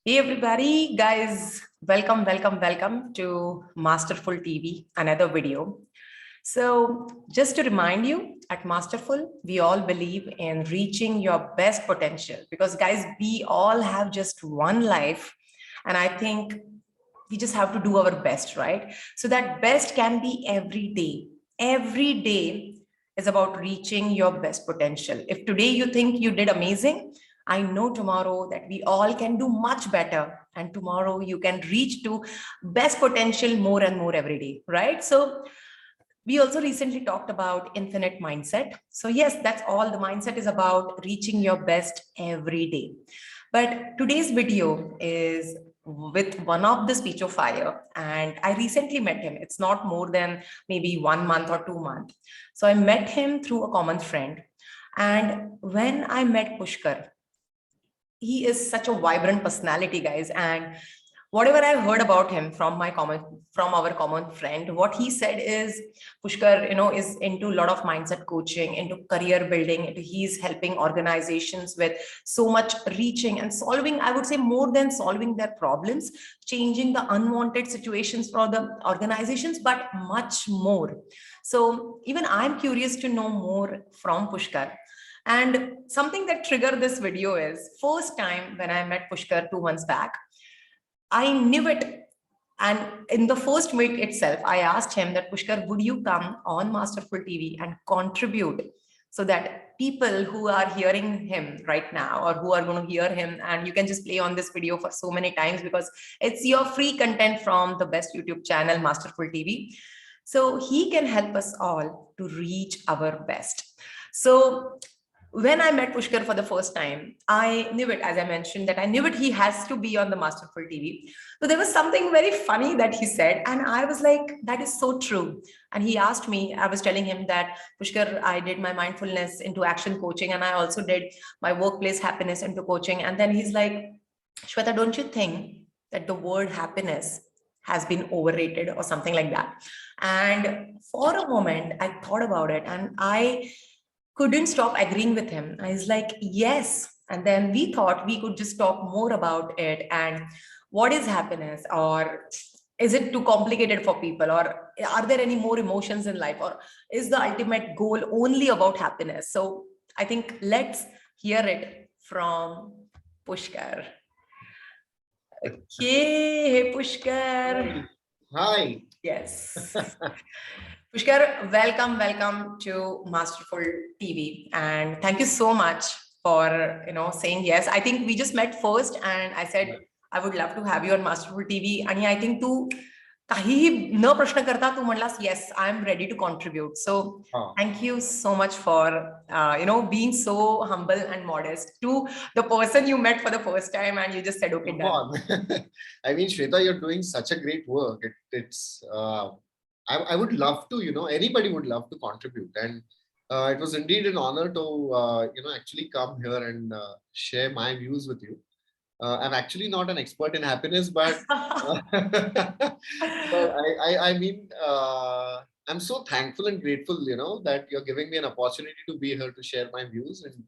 Hey everybody, guys, welcome to Masterful TV, another video. So just to remind you, at Masterful, we all believe in reaching your best potential because guys, we all have just one life. And I think we just have to do our best, right? So that best can be every day. Every day is about reaching your best potential. If today you think you did amazing, I know tomorrow that we all can do much better. And tomorrow you can reach to best potential more and more every day, right? So we also recently talked about infinite mindset. So yes, that's all the mindset is about, reaching your best every day. But today's video is with one of the speech of fire, and I recently met him. It's not more than maybe 1 month or 2 months. So I met him through a common friend. And when I met Pushkar, he is such a vibrant personality, guys. And whatever I've heard about him from our common friend, what he said is Pushkar, is into a lot of mindset coaching, into career building. He's helping organizations with so much reaching and solving, I would say, more than solving their problems, changing the unwanted situations for the organizations, but much more. So even I'm curious to know more from Pushkar. And something that triggered this video is first time when I met Pushkar 2 months back, I knew it. And in the first meet itself, I asked him that, Pushkar, would you come on Masterful TV and contribute so that people who are hearing him right now or who are going to hear him, and you can just play on this video for so many times because it's your free content from the best YouTube channel, Masterful TV. So he can help us all to reach our best. So when I met Pushkar for the first time, I knew it, as I mentioned, that I knew it, he has to be on the Masterful TV. So there was something very funny that he said, and I was like, that is so true. And he asked me, I was telling him that, Pushkar, I did my mindfulness into action coaching, and I also did my workplace happiness into coaching. And then he's like, Shweta, don't you think that the word happiness has been overrated or something like that? And for a moment, I thought about it, and I couldn't stop agreeing with him. I was like, yes. And then we thought we could just talk more about it. And what is happiness? Or is it too complicated for people? Or are there any more emotions in life? Or is the ultimate goal only about happiness? So I think let's hear it from Pushkar. Okay, hey Pushkar. Hi. Yes. Pushkar, welcome to Masterful TV, and thank you so much for saying yes. I think we just met first, and I said I would love to have you on Masterful TV. And I think तू काहीही न प्रश्न करता तू म्हणलास yes, I am ready to contribute. So thank you so much for being so humble and modest to the person you met for the first time, and you just said okay, done. I mean, Shweta, you're doing such a great work. I would love to, anybody would love to contribute. And it was indeed an honor to, actually come here and share my views with you. I'm actually not an expert in happiness, but I mean, I'm so thankful and grateful, that you're giving me an opportunity to be here to share my views. And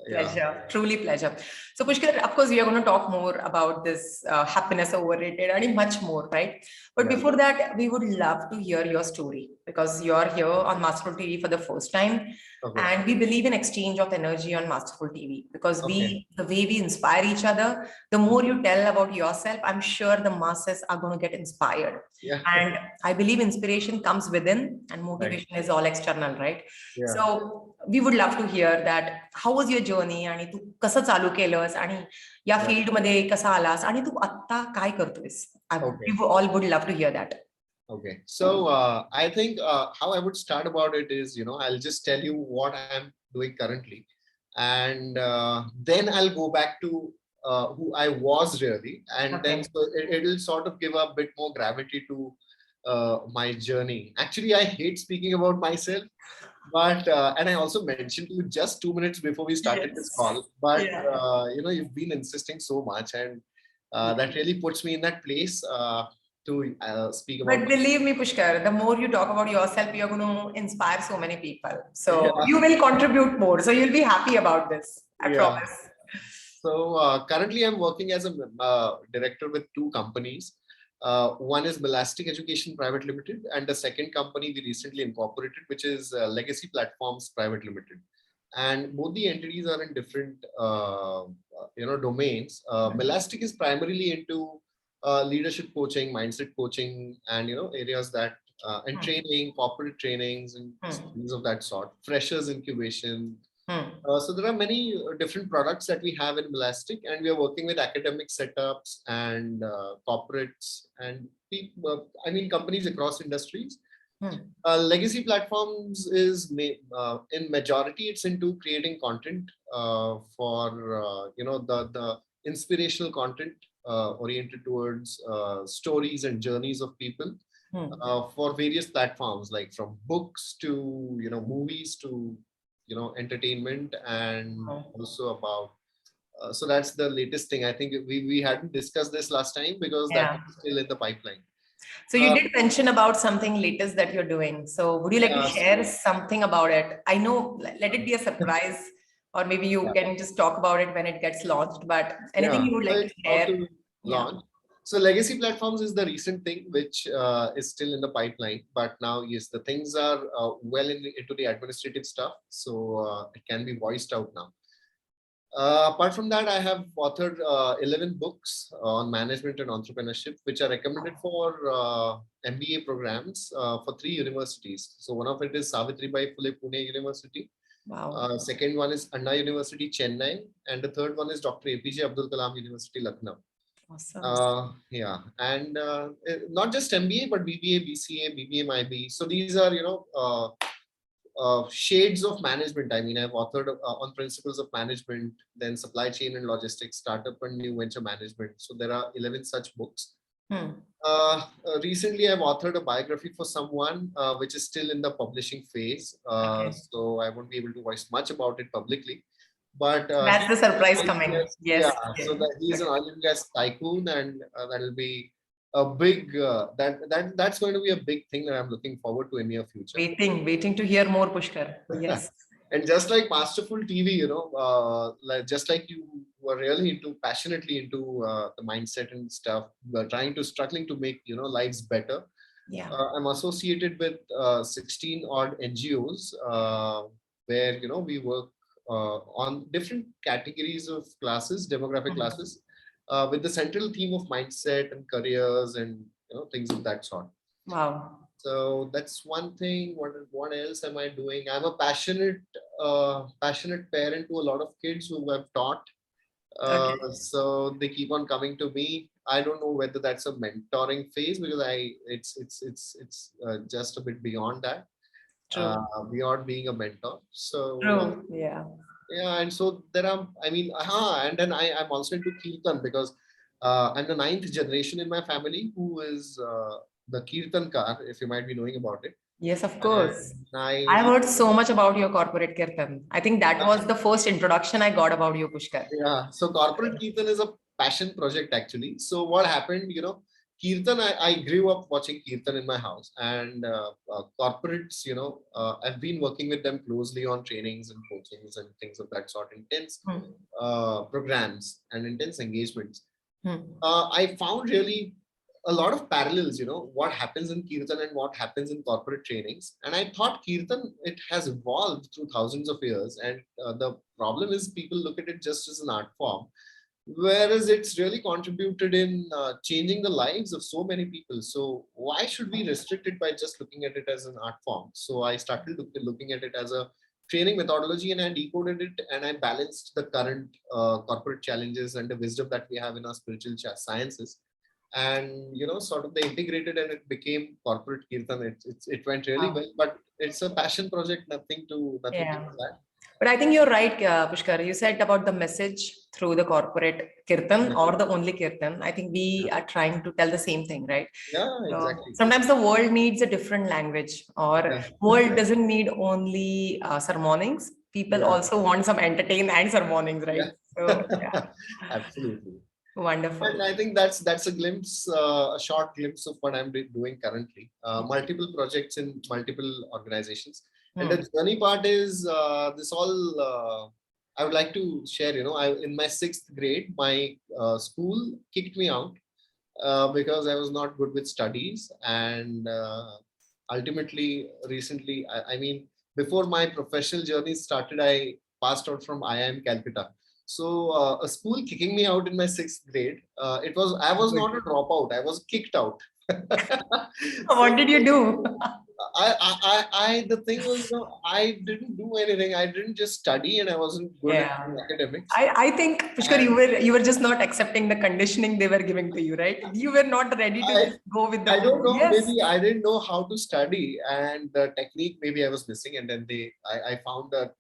Pleasure, truly pleasure. So Pushkar, of course, we are going to talk more about this happiness overrated and much more, right? But before that, we would love to hear your story because you're here on Masterful TV for the first time. And we believe in exchange of energy on Masterful TV because the way we inspire each other, the more you tell about yourself, I'm sure the masses are going to get inspired. And I believe inspiration comes within and motivation is all external, right? So we would love to hear that. How was your journey? आणि तू कसं चालू केलंस आणि या field मध्ये कसा आलास आणि तू आता काय करतोयस? We all would love to hear that. Okay, so I think how I would start about it is, I'll just tell you what I'm doing currently, and then I'll go back to who I was really, and then so it'll sort of give a bit more gravity to my journey. Actually, I hate speaking about myself, but and I also mentioned to you just 2 minutes before we started this call, but you've been insisting so much, and that really puts me in that place to speak about. But believe me, Pushkar, the more you talk about yourself, you're going to inspire so many people. So you will contribute more. So you'll be happy about this. I promise. Currently I'm working as a director with two companies. One is Melastic Education Private Limited, and the second company we recently incorporated, which is Legacy Platforms Private Limited. And both the entities are in different, domains. Melastic is primarily into leadership coaching, mindset coaching, and areas that and training, corporate trainings, and things of that sort. Freshers incubation. So there are many different products that we have in Melastic, and we are working with academic setups and corporates and people, companies across industries. Legacy platforms is in majority it's into creating content for the inspirational content oriented towards stories and journeys of people for various platforms, like from books to movies to entertainment, and also about so that's the latest thing. I think we hadn't discussed this last time because that is still in the pipeline. So you did mention about something latest that you're doing. So would you like to share something about it? I know, let it be a surprise, or maybe you can just talk about it when it gets launched, but anything you would like to share? Launch. So legacy platforms is the recent thing which is still in the pipeline, but now yes, the things are well into the administrative stuff, so it can be voiced out now. Apart from that, I have authored 11 books on management and entrepreneurship, which are recommended for MBA programs for 3 universities. So one of it is Savitribai Phule Pune University. Wow. Second one is Anna University Chennai, and the third one is Dr. APJ Abdul Kalam University Lucknow. Awesome. And not just MBA, but BBA, BCA, BBM, IB. So these are shades of management. I mean, I've authored on principles of management, then supply chain and logistics, startup and new venture management. So there are 11 such books. Recently, I've authored a biography for someone, which is still in the publishing phase. So I won't be able to voice much about it publicly. But that's the surprise coming. Yes. So that he's an oil and gas tycoon, and that'll be a big that's going to be a big thing that I'm looking forward to in near future. Waiting to hear more, Pushkar. Yes. And just like Masterful TV, just like you were really passionately into the mindset and stuff, struggling to make lives better. I'm associated with 16 odd NGOs where we work on different categories of classes, demographic classes, with the central theme of mindset and careers and things of that sort. Wow. So that's one thing. What else am I doing? I'm a passionate parent to a lot of kids who have taught. So they keep on coming to me. I don't know whether that's a mentoring phase, because it's just a bit beyond that. Beyond being a mentor. So and so there are, and then I'm also into Kirtan, because I'm the 9th generation in my family who is the Kirtankar, if you might be knowing about it. Yes, of course. I've heard so much about your corporate Kirtan. I think that was the first introduction I got about you, Pushkar. Yeah, so corporate Kirtan is a passion project actually. So what happened, Kirtan, I grew up watching Kirtan in my house, and corporates, I've been working with them closely on trainings and coachings and things of that sort, intense programs and intense engagements. I found really a lot of parallels, what happens in Kirtan and what happens in corporate trainings. And I thought Kirtan, it has evolved through thousands of years. And the problem is people look at it just as an art form, whereas it's really contributed in changing the lives of so many people. So why should we restrict it by just looking at it as an art form? So I started looking at it as a training methodology, and I decoded it, and I balanced the current corporate challenges and the wisdom that we have in our spiritual sciences. And sort of they integrated, and it became corporate Kirtan. It went really well, but it's a passion project, nothing to that. But I think you're right, Pushkar. You said about the message through the corporate Kirtan or the only Kirtan. I think we are trying to tell the same thing, right? Yeah, exactly. Sometimes the world needs a different language, or world doesn't need only sermonings. People also want some entertain and sermonings, right? So, absolutely. Wonderful. And I think that's a glimpse, a short glimpse of what I'm doing currently. Multiple projects in multiple organizations. And the journey part is this all I would like to share, in my sixth grade, my school kicked me out because I was not good with studies. And ultimately, recently, I mean, before my professional journey started, I passed out from IIM Calcutta. So a school kicking me out in my sixth grade, I was not a dropout, I was kicked out. What So did you do? the thing was, I didn't do anything. I didn't just study, and I wasn't good at Yeah. academics. I think, Pushkar, And you were just not accepting the conditioning they were giving to you, right? You were not ready to I, just go with the I don't flow. know. Yes. Maybe I didn't know how to study, and the technique maybe I was missing. And then I found a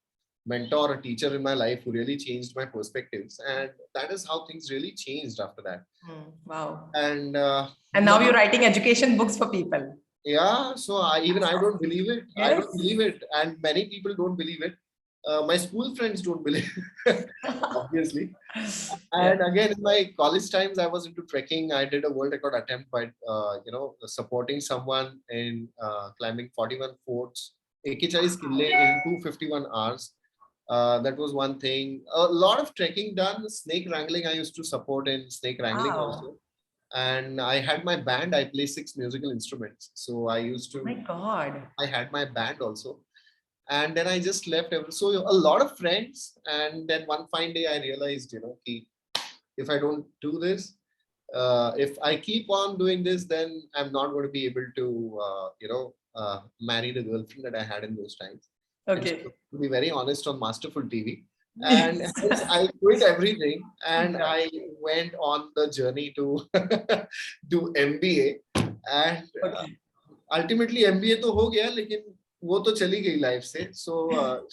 mentor, a teacher in my life who really changed my perspectives, and that is how things really changed after that. Wow. And And now you're writing education books for people. yeah, so I don't believe it. I Yes. don't believe it, and many people don't believe it. My school friends don't believe it, obviously. Yeah. And again, in my college times, I was into trekking. I did a world record attempt by, supporting someone in climbing 41 forts, Ekichais Kille in 251 hours. That was one thing. A lot of trekking done. Snake wrangling, I used to support in snake wrangling Wow. also. And I had my band. I play 6 musical instruments. So I used Oh my to, God. I had my band also. And then I just left. So a lot of friends. And then one fine day I realized, if I don't do this, if I keep on doing this, then I'm not going to be able to, marry the girlfriend that I had in those times. And so, Okay. to be very honest, on Masterful TV, and Yes. hence I quit everything and Yeah. I went on the journey to do MBA. And Okay. ultimately MBA तो हो गया, लेकिन वो तो चली गई life से. So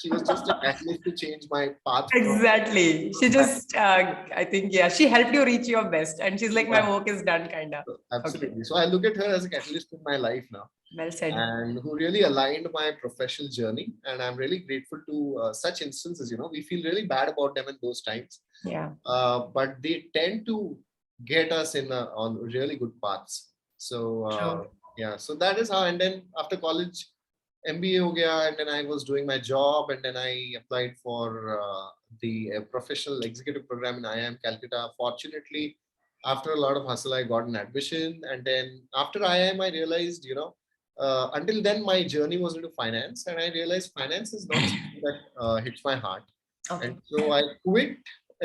she was just a catalyst to change my path from Exactly. She just, I think, yeah, she helped you reach your best. And she's like, my yeah, work is done, kind of. Okay. absolutely. So I look at her as a catalyst in my life now, Well said. and who really aligned my professional journey. And I'm really grateful to such instances. We feel really bad about them in those times, Yeah. but they tend to get us on really good paths. So True. yeah, so that is how. And then after college, MBA ho gaya, and then I was doing my job, and then I applied for the professional executive program in IIM Calcutta. Fortunately, after a lot of hustle, I got an admission, and then after IIM, I realized, until then my journey was into finance, and I realized finance is not something that hits my heart, and Okay. so I quit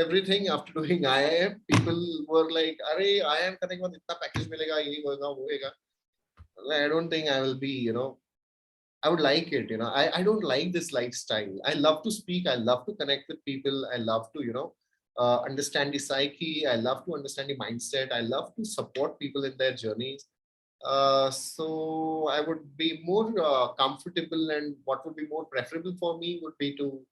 everything after doing IIM. People were like, "Arey, IIM करने के बाद इतना package मिलेगा, ये होगा, वो होगा." I don't think I will be, I would like it. I don't like this lifestyle. I love to speak. I love to connect with people. I love to, understand the psyche. I love to understand the mindset. I love to support people in their journeys. So I would be more comfortable, and what would be more preferable for me would be to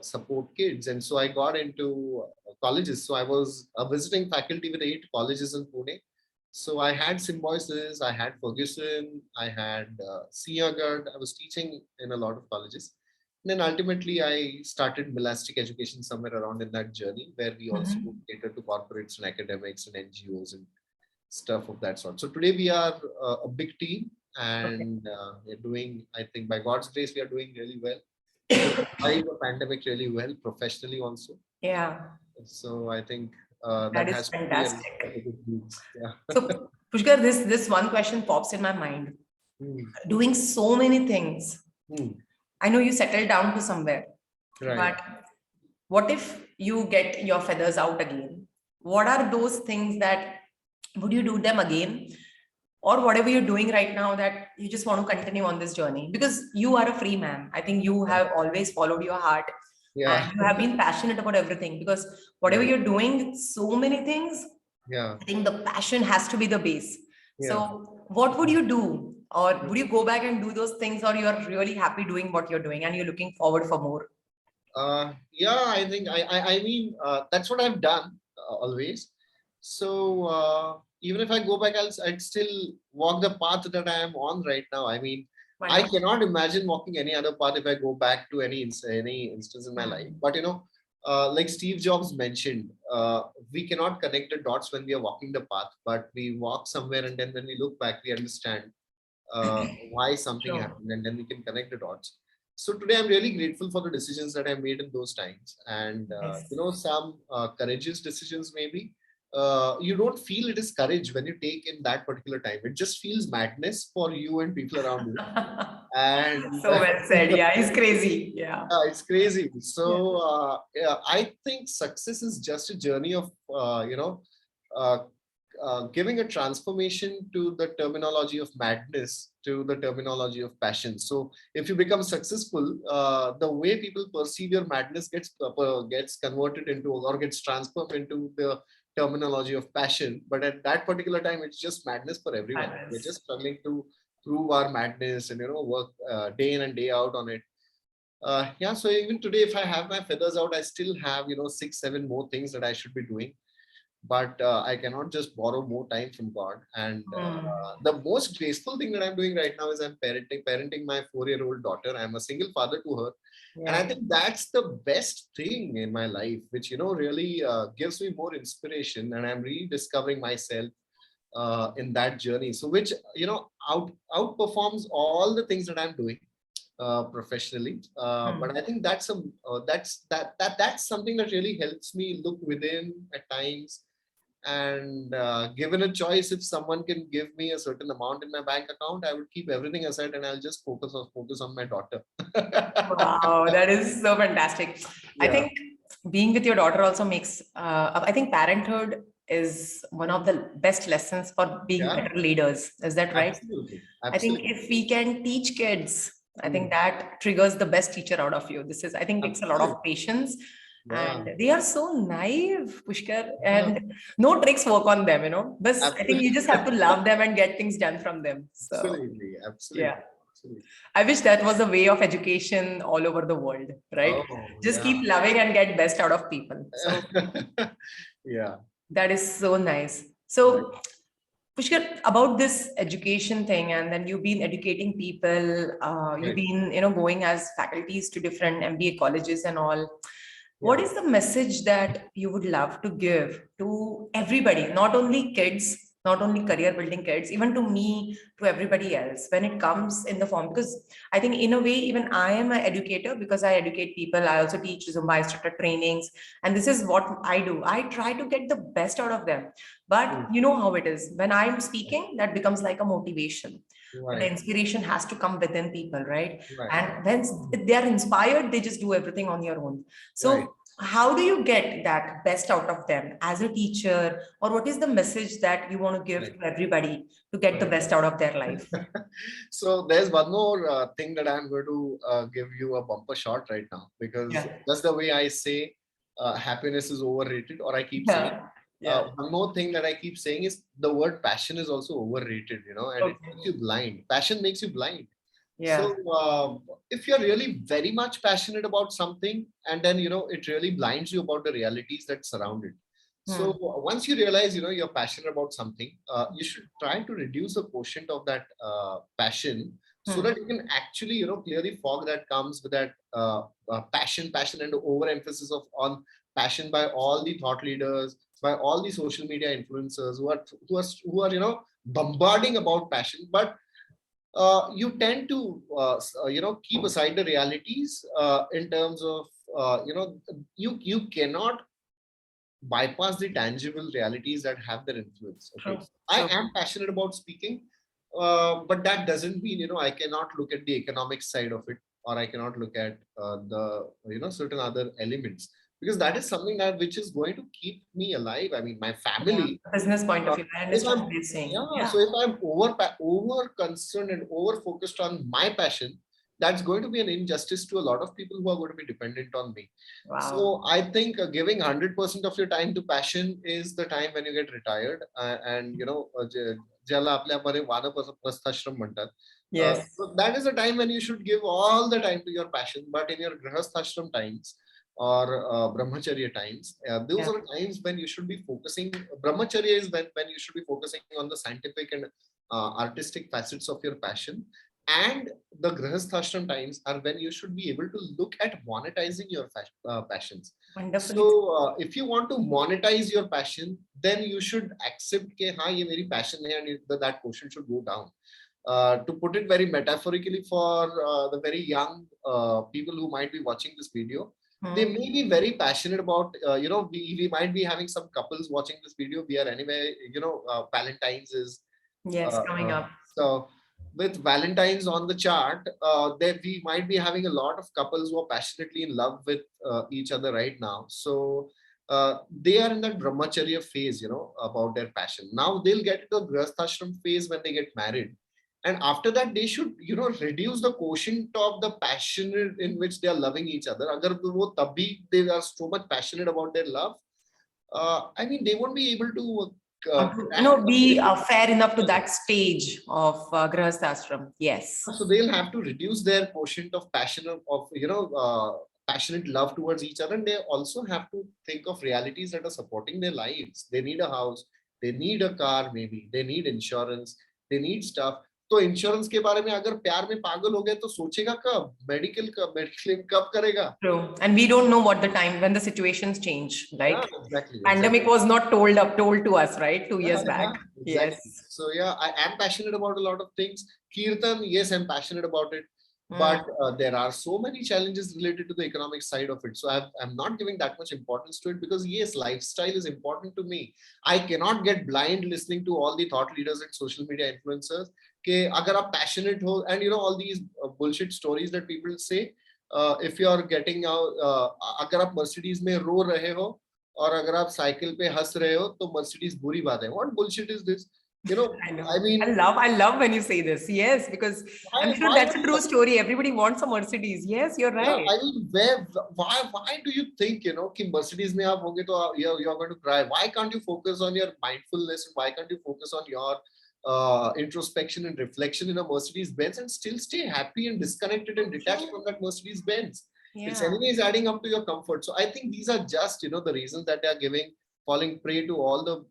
support kids. And so I got into colleges. So I was a visiting faculty with 8 colleges in Pune. So I had Symbiosis, I had Ferguson, I had Siagat. I was teaching in a lot of colleges. And then ultimately, I started Melastic Education somewhere around in that journey, where we also Mhm. cater to corporates and academics and NGOs and stuff of that sort. So today we are a big team, Okay. and we're doing, I think by God's grace, we are doing really well. We could survive a pandemic really well professionally also. Yeah, So I think that that is has to be a fantastic. good news. Yeah. So, Pushkar, this one question pops in my mind. Hmm. Doing so many things, Hmm. I know you settled down to somewhere, Right. but what if you get your feathers out again? What are those things that would you do them again? Or whatever you're doing right now that you just want to continue on this journey? Because you are a free man. I think you have always followed your heart Yeah. and you have been passionate about everything, because whatever Right. you're doing, so many things, Yeah. I think the passion has to be the base. Yeah. So what would you do? Or would you go back and do those things, or you're really happy doing what you're doing and you're looking forward for more? Yeah, I think I mean that's what I've done always. So even if I go back, I'd still walk the path that I am on right now. I mean, I Wonderful. cannot imagine walking any other path if I go back to any instance in my life. Mhm. But like Steve Jobs mentioned, we cannot connect the dots when we are walking the path, but we walk somewhere, and then when we look back, we understand why something True. happened, and then we can connect the dots. So today I'm really grateful for the decisions that I made in those times, and Yes. some courageous decisions maybe. You don't feel it is courage when you take in that particular time. It just feels madness for you and people around you. And So well said. Yeah, he's crazy. Yeah. it's crazy. Yeah. So yeah, I think success is just a journey of uh, giving a transformation to the terminology of madness to the terminology of passion. So if you become successful, the way people perceive your madness gets converted into or gets transformed into the terminology of passion. But at that particular time, it's just madness for everyone. We're Madness. just struggling to prove our madness and work day in and day out on it. Yeah, so even today, if I have my feathers out, I still have, 6, 7 more things that I should be doing. But I cannot just borrow more time from God. And Hmm. the most graceful thing that I'm doing right now is I'm parenting my 4-year-old daughter. I'm a single father to her. And I Yeah. think that's the best thing in my life, which, really gives me more inspiration. And I'm really discovering myself in that journey. So which, outperforms all the things that I'm doing professionally. Hmm. But I think that's something that really helps me look within at times. And given a choice, if someone can give me a certain amount in my bank account, I would keep everything aside and I'll just focus on my daughter. Wow, that is so fantastic. I Yeah, think being with your daughter also makes, I think parenthood is one of the best lessons for being yeah, better leaders. Is that right? absolutely, I think absolutely. if we can teach kids, I think Hmm, that triggers the best teacher out of you. This is, I think, takes a lot absolutely. of patience, Yeah, and they are so naive, Pushkar, yeah, and no tricks work on them, you know. But I think you just absolutely. have to love them and get things done from them. So Absolutely, yeah, absolutely, absolutely. I wish that was a way of education all over the world, right? Oh, Just yeah. keep loving and get best out of people. So Yeah, that is so nice. right, So Pushkar, about this education thing, and then you've been educating people, you've right. been, going as faculties to different MBA colleges and all. What Yeah. is the message that you would love to give to everybody, not only kids, not only career building kids, even to me, to everybody else, when it comes in the form? Because I think, in a way, even I am an educator because I educate people. I also teach Zumba instructor trainings, and this is what I do. I try to get the best out of them. Mm, But you know how it is. When I'm speaking, that becomes like a motivation. But the right, inspiration has to come within people, right? right, And when they are inspired, they just do everything on your own. right. So, how do you get that best out of them as a teacher? Or what is the message that you want to give Right. to everybody to get the Right. best out of their life? So there's one more thing that I'm going to give you a bumper shot right now, because Yeah. that's the way I say happiness is overrated, or I keep saying. Yeah. Yeah. One more thing that I keep saying is the word passion is also overrated, and it Okay. makes you blind. Passion makes you blind. Yeah. So if you're really very much passionate about something, and then it really blinds you about the realities that surround it. So Hmm. once you realize you're passionate about something, you should try to reduce the quotient of that passion, so Hmm. that you can actually clear the fog that comes with that passion and the overemphasis of on passion by all the thought leaders, by all the social media influencers who are bombarding about passion. But you tend to keep aside the realities in terms of you cannot bypass the tangible realities that have their influence. Okay, True. I True. am passionate about speaking, but that doesn't mean I cannot look at the economic side of it, or I cannot look at the certain other elements, because that is something that which is going to keep me alive. I mean, my Yeah. family. Business point of uh, view. I if understand I'm what you're saying. Yeah, Yeah. so if I'm over concerned and over focused on my passion, that's going to be an injustice to a lot of people who are going to be dependent on me. Wow. So I think giving 100% of your time to passion is the time when you get retired. And ज्याला आपल्यामध्ये वानप्रस्थाश्रम म्हणतात. Yes. So that is the time when you should give all the time to your passion. But in your grihasthashram times, or brahmacharya times, those Yeah. are times when you should be focusing. Brahmacharya is when you should be focusing on the scientific and artistic facets of your passion. And the grihasthashram times are when you should be able to look at monetizing your passions. So Wonderfully said. if you want to monetize your passion, then you should accept that हाँ ये मेरी passion है, and that portion should go down. To put it very metaphorically for the very young people who might be watching this video, they may be very passionate about, we might be having some couples watching this video. We are anyway, Valentine's is, Yes, coming up. so with Valentine's on the chart, there we might be having a lot of couples who are passionately in love with each other right now. So they are in that brahmacharya phase, about their passion. Now they'll get to the grasthashram phase when they get married, and after that they should, reduce the quotient of the passion in which they are loving each other. Agar wo tabhi they are so much passionate about their love, I mean, they won't be able to Be fair enough to that stage of grahasthashram. Yes. so they'll have to reduce their quotient of passion of passionate love towards each other, and they also have to think of realities that are supporting their lives. They need a house, they need a car, maybe they need insurance, they need stuff. तो insurance के बारे में अगर प्यार में पागल हो गए तो सोचेगा कब, मेडिक्लेम कब करेगा? True. And we don't know what the time when the situations change. Like exactly. pandemic was not told to us, right? 2 years back. Exactly. Yes. So yeah, I am passionate about a lot of things. Kirtan, yes, I'm passionate about it. But there are so many challenges related to the economic side of it. So I'm not giving that much importance to it, because yes, lifestyle is important to me. I cannot get blind listening to all the thought leaders and social media influencers. Ke agar aap passionate ho, and all these bullshit stories that people say, if you are getting out, agar aap Mercedes mein ro rahe ho, और अगर आप cycle पे हंस रहे हो तो Mercedes बुरी बात है. What bullshit is this? I know. I mean, I love when you say this. Yes, because I'm sure that's a true story. Everybody wants a Mercedes. Yes, you're right. Yeah, I mean, why do you think, कि Mercedes में आप होंगे तो you're going to cry? Why can't you focus on your mindfulness? Why can't you focus on your introspection and reflection in a Mercedes Benz and still stay happy and disconnected and detached from that Mercedes Benz? It's anyways adding up to your comfort. So I think these are just, the reasons that they are falling prey to all the,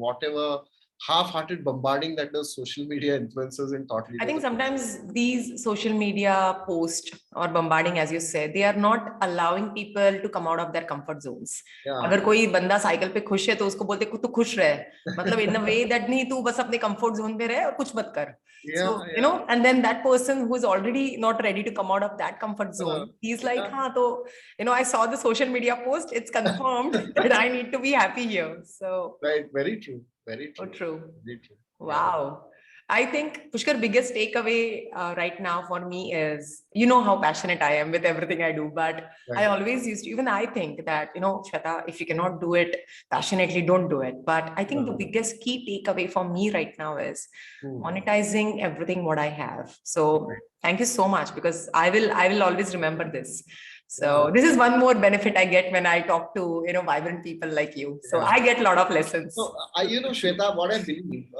whatever half-hearted bombarding that the social media influencers and thought leaders. I think sometimes these social media posts or bombarding, as you said, they are not allowing people to come out of their comfort zones. अगर कोई बंदा cycle पे खुश है तो उसको बोलते तू खुश रह, मतलब in a way that नहीं तू बस अपने comfort zone पे रह और कुछ मत कर. So and then that person who is already not ready to come out of that comfort zone, he's like, हाँ तो I saw the social media post, it's confirmed that I need to be happy here. So right, very true. Very true. Oh, true. Very true. Wow. I think, Pushkar, biggest takeaway right now for me is, how passionate I am with everything I do, but I always used to, even I think that, Shweta, if you cannot do it passionately, don't do it. But I think the biggest key takeaway for me right now is monetizing everything what I have. So thank you so much, because I will always remember this. So this is one more benefit I get when I talk to, vibrant people like you. So I get a lot of lessons. So, Shweta, what I believe,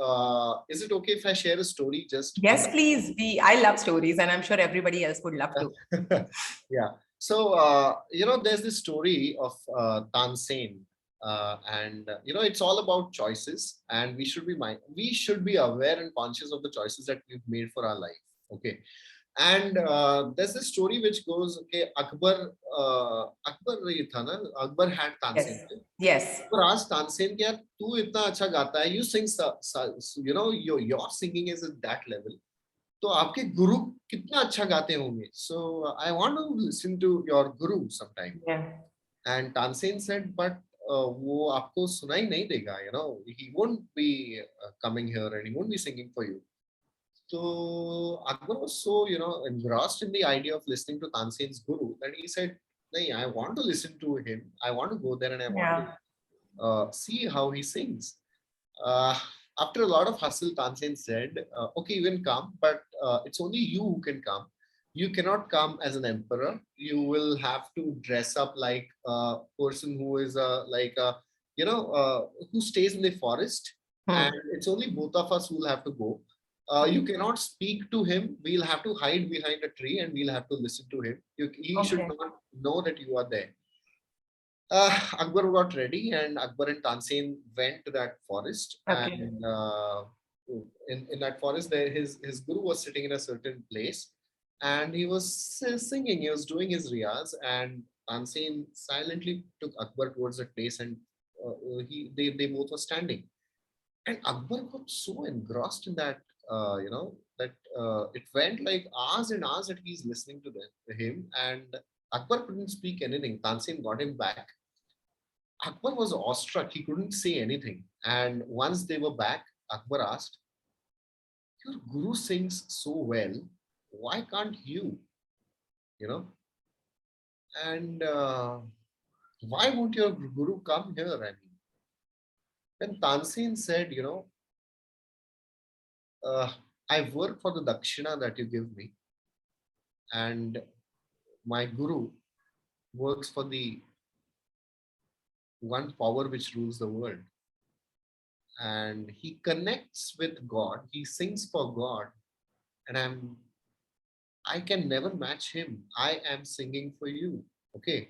is it okay if I share a story just? Yes, please. I love stories, and I'm sure everybody else would love to. Yeah. So, there's this story of Tansen. And it's all about choices, and we should be aware and conscious of the choices that we've made for our life. Okay. And there's this story which goes, okay, Akbar had Tansen. Yes. तो asked Tansen कि यार तू इतना अच्छा गाता है, you sing, your singing is at that level. तो आपके गुरु कितना अच्छा गाते होंगे. So I want to listen to your guru sometime. Yeah. And Tansen said, but वो आपको सुनाई नहीं देगा. He won't be coming here and he won't be singing for you. So Akbar was so, engrossed in the idea of listening to Tansen's guru that he said, "Nahi, I want to listen to him. I want to go there and I want to see how he sings." After a lot of hustle, Tansen said, "Okay, you can come, but it's only you who can come. You cannot come as an emperor. You will have to dress up like a person who is who stays in the forest, and it's only both of us who will have to go. You cannot speak to him. We'll have to hide behind a tree and we'll have to listen to him. He should not know that you are there." Akbar got ready, and Akbar and Tansen went to that forest. And in that forest, there his guru was sitting in a certain place, and he was singing. He was doing his riyaz, and Tansen silently took Akbar towards that place, and they both were standing. And Akbar got so engrossed in that, that it went like hours and hours that he's listening to him. And Akbar couldn't speak anything. Tansin got him back. Akbar was awestruck. He couldn't say anything. And once they were back, Akbar asked, "Your guru sings so well. Why can't you? You know? And why won't your guru come here?" I mean, when Tansin said, uh, I work for the dakshina that you give me, and my guru works for the one power which rules the world. And he connects with God, he sings for God, and I can never match him. I am singing for you. Okay.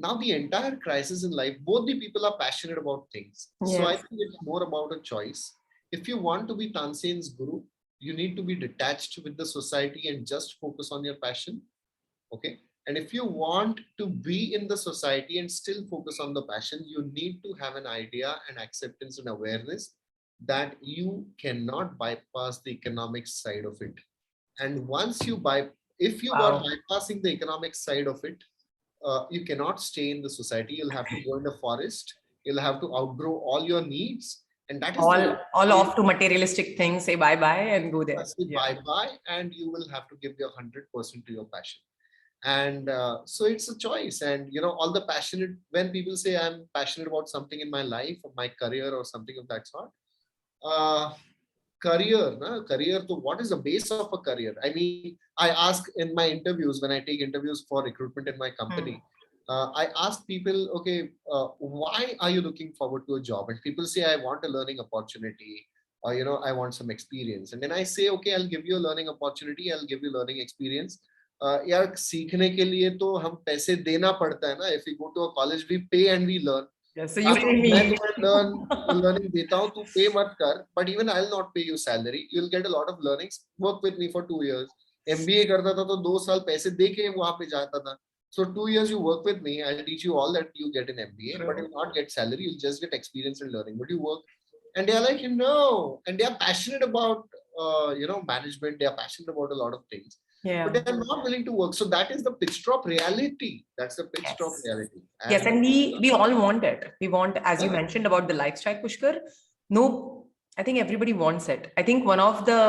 Now the entire crisis in life, both the people are passionate about things. So I Yes. think it's more about a choice. If you want to be Tansen's guru, you need to be detached with the society and just focus on your passion. Okay. And if you want to be in the society and still focus on the passion, you need to have an idea and acceptance and awareness that you cannot bypass the economic side of it. And once you buy, if you are Wow. bypassing the economic side of it, you cannot stay in the society. You'll have to go in the forest. You'll have to outgrow all your needs, and that is the All only way. off to materialistic things, say bye bye and go there. Say Yeah. bye bye, and you will have to give your 100% to your passion. And so it's a choice. And all the passionate, when people say I'm passionate about something in my life or my career or something of that sort, uh, career, na? Career. So what is the base of a career? I mean, I ask in my interviews, when I take interviews for recruitment in my Hmm. company, I ask people, okay, why are you looking forward to a job? And people say, I want a learning opportunity, or I want some experience. And then I say, okay, I'll give you a learning opportunity, I'll give you learning experience. यार सीखने के लिए तो हम पैसे देना पड़ता है ना. If we go to a college, we pay and we learn. Yeah, so you pay मैं me. तुम्हें learning देता हूँ, तू पे मत कर, but even I'll not pay you salary. You'll get a lot of learnings. Work with me for 2 years. MBA करता था तो 2 साल पैसे दे के वहां पे जाता था. So 2 years you work with me. I'll teach you all that you get in MBA, but True. you'll not get salary. You'll just get experience and learning. But you work, and they're like, and they are passionate about management. They are passionate about a lot of things, Yeah. but they are not willing to work. So that is the pitch drop reality. That's the pitch drop Yes. reality. Yes, And and we all want it. We want, as you yeah, mentioned about the lifestyle, Pushkar. No, I think everybody wants it. I think one of the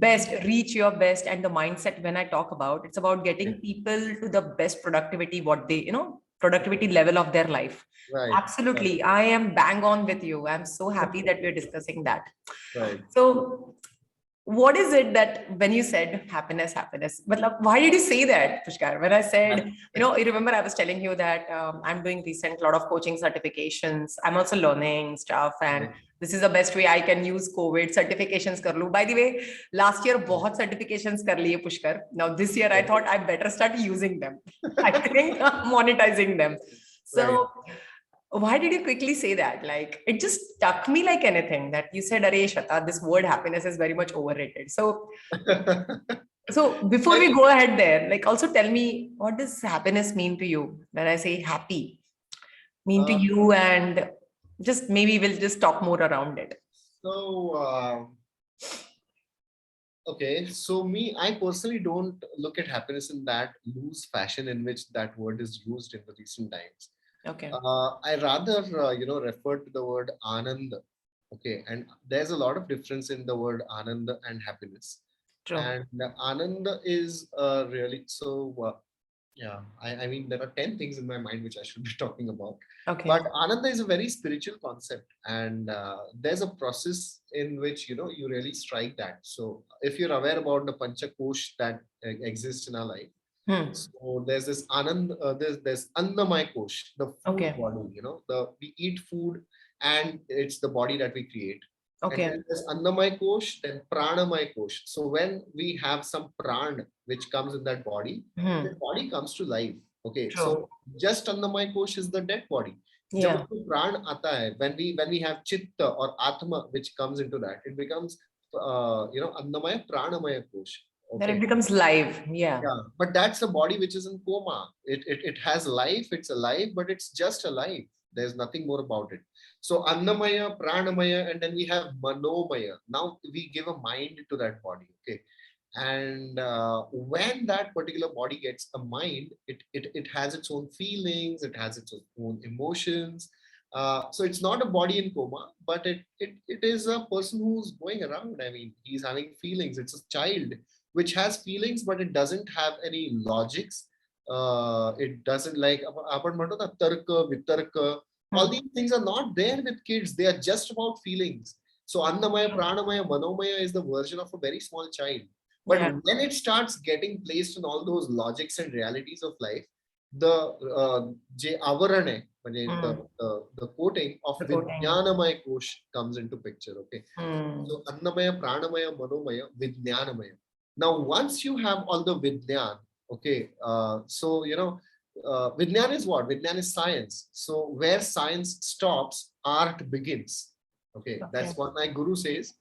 best, reach your best, and the mindset when I talk about, it's about getting people to the best productivity, what they, productivity level of their life. right, right, Absolutely. I am bang on with you. I'm so happy that we're discussing that. right. So what is it that when you said happiness, but why did you say that, Pushkar? When I said, you remember I was telling you that I'm doing recent lot of coaching certifications. I'm also learning stuff, and this is the best way I can use COVID certifications. Kar lu. By the way, last year बहुत certifications कर लिए Pushkar. Now this year I thought I better start using them. I think monetizing them. Right. So why did you quickly say that? Like, it just struck me like anything that you said, Arey Shata, this word happiness is very much overrated. So before we go ahead there, like also tell me, what does happiness mean to you? When I say happy, mean to uh, you, and just maybe we'll just talk more around it. so okay, so I personally don't look at happiness in that loose fashion in which that word is used in the recent times. Okay, I rather refer to the word anand. Okay, and there's a lot of difference in the word anand and happiness. true. And anand is really so. Yeah, I mean, there are 10 things in my mind which I should be talking about. Okay. But Ananda is a very spiritual concept, and there's a process in which you really strike that. So if you're aware about the Pancha Kosh that exists in our life, Hmm. so there's this Anand, there's Annamaya Kosh, the food Okay. body. We eat food, and it's the body that we create. And Okay. then there's Annamaya Kosh, then Pranamaya Kosh. So when we have some pran which comes in that body, the Hmm. body comes to life. Okay, True. so just Annamaya Kosh is the dead body. जब Yeah. उसमें प्राण आता है, when we have chitta or atma which comes into that, it becomes Annamaya Pranamaya Kosh. Then it Okay, becomes live. Yeah. yeah, but that's a body which is in coma. It has life, it's alive, but it's just alive. There's nothing more about it. So Annamaya, Pranamaya, and then we have Manomaya. Now we give a mind to that body. Okay. And when that particular body gets a mind, it has its own feelings, it has its own emotions. So it's not a body in coma, but it is a person who's going around. I mean, he's having feelings. It's a child which has feelings, but it doesn't have any logics. It doesn't like आपण म्हणतो ना तर्क वितर्क. All these things are not there with kids. They are just about feelings. So Annamaya, Pranamaya, Manomaya is the version of a very small child. But when it starts getting placed in all those logics and realities of life, the je avaran hai, the coating of Vijnanamaya Kosh comes into picture. Okay. So Annamaya, Pranamaya, Manomaya, Vijnanamaya. Now, once you have all the Vijnan, okay, so Vijnan is what? Vijnan is science. So where science stops, art begins. Okay, that's what my guru says.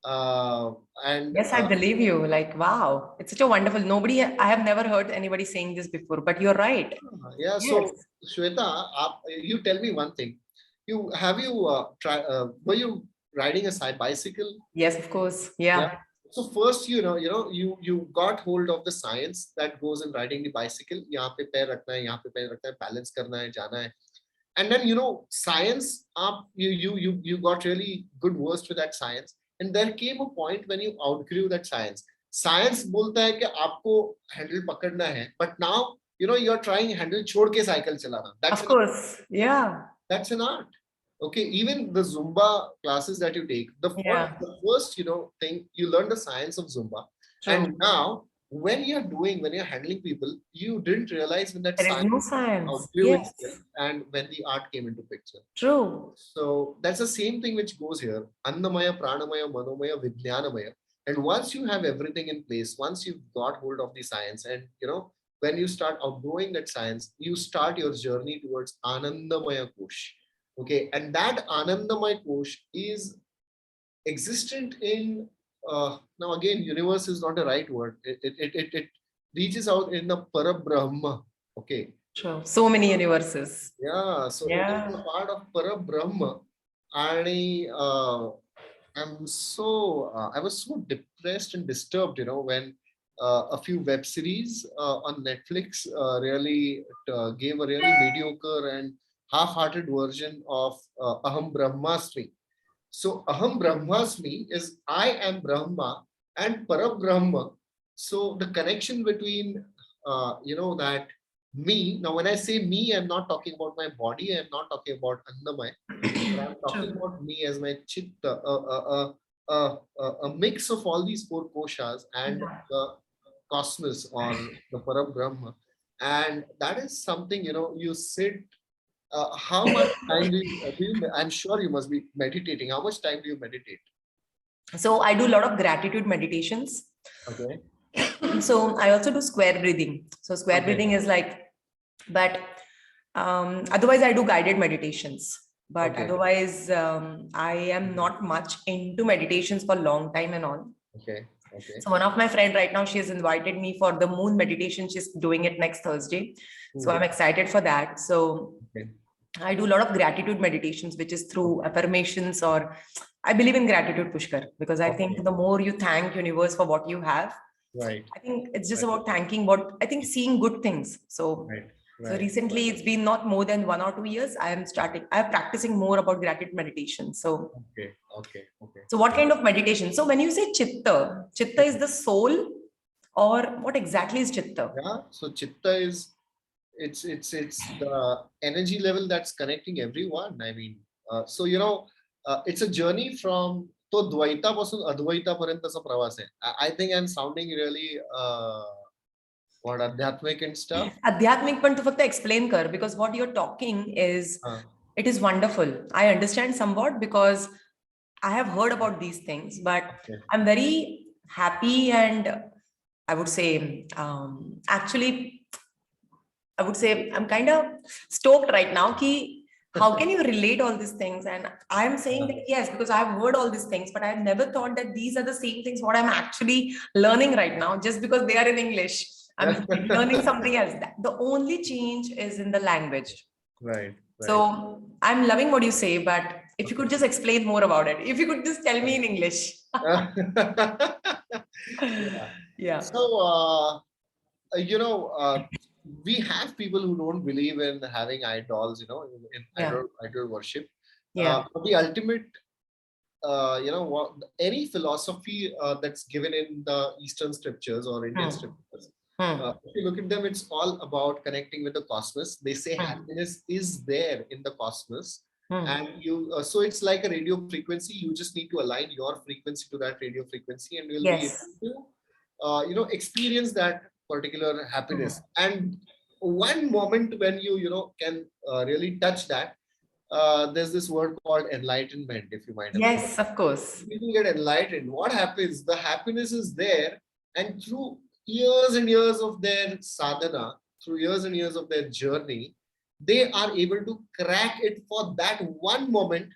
And yes, I believe you. Like, wow, it's such a wonderful. I have never heard anybody saying this before, but you're right. Yeah. Yes. So Shweta, you tell me one thing. Were you riding a bicycle? Yes, of course. Yeah. So first, you got hold of the science that goes in riding the bicycle. यहाँ पे पैर रखना है, यहाँ पे पैर रखना है, balance करना है, जाना है. And then science. You got really good versed with that science. And there came a point when you outgrew that science. Science बोलता है कि आपको handle पकड़ना है, but now you're trying handle छोड़ के cycle चलाना. That's of course, yeah. That's an art. Okay, even the Zumba classes that you take, the first thing you learn the science of Zumba, and now when you're handling people, you didn't realize when that there is no science. Yes. And when the art came into picture. True. So that's the same thing which goes here. Annamaya, Pranamaya, Manomaya, Vijnanamaya. And once you have everything in place, once you've got hold of the science, and when you start outgrowing that science, you start your journey towards Anandamaya Kosh. Okay, and that Anandamaya Kosh is existent in now again, universe is not the right word. It reaches out in the Parabrahma. Okay. Sure. So many universes. Yeah. So it is a part of Parabrahma. And I was so depressed and disturbed, when a few web series on Netflix really gave a really mediocre and half-hearted version of Aham Brahmasmi. So Aham Brahmasmi is I am Brahma and Parabrahma. So the connection between that me. Now when I say me, I'm not talking about my body. I'm not talking about Annamaya. But I'm talking about me as my chitta, a mix of all these four koshas and the cosmos or the Parabrahma. And that is something, you sit. How much time do you, I'm sure you must be meditating. How much time do you meditate? So I do a lot of gratitude meditations. Okay. So I also do square breathing. So square breathing is like, but otherwise I do guided meditations. But otherwise, I am not much into meditations for a long time and all. Okay. So one of my friend right now, she has invited me for the moon meditation. She's doing it next Thursday. So I'm excited for that. So I do a lot of gratitude meditations, which is through affirmations, or I believe in gratitude, Pushkar, because I think the more you thank universe for what you have, right. I think it's just about thanking seeing good things. So, so recently it's been not more than 1 or 2 years. I'm practicing more about gratitude meditation. So, okay. So what kind of meditation? So when you say chitta is the soul, or what exactly is chitta? Yeah. So chitta is, it's the energy level that's connecting everyone. I mean, it's a journey from तो द्वैतापासून अद्वैतापर्यंतचा प्रवास आहे. I think I'm sounding really what adhyatmic and stuff. Adhyatmic पण तू फक्त explain कर, because what you're talking is it is wonderful. I understand somewhat because I have heard about these things, but I'm very happy and I would say I'm kind of stoked right now ki how can you relate all these things? And I'm saying that yes, because I've heard all these things, but I've never thought that these are the same things what I'm actually learning right now, just because they are in English. I'm learning something else. The only change is in the language. Right. So I'm loving what you say, but if you could just explain more about it, if you could just tell me in English. Yeah. Yeah. So, you know, we have people who don't believe in having idols, in Yeah. idol worship. Yeah. But the ultimate, what any philosophy that's given in the Eastern scriptures or Indian Hmm. scriptures, Hmm. if you look at them, it's all about connecting with the cosmos. They say Hmm. happiness is there in the cosmos, Hmm. and so it's like a radio frequency. You just need to align your frequency to that radio frequency, and you'll be Yes. able to experience that particular Hmm. happiness. And one moment when you can really touch that, there's this word called enlightenment, if you might have heard. Yes, of course. People get enlightened. What happens? The happiness is there, and through years and years of their sadhana, through years and years of their journey, they are able to crack it for that one moment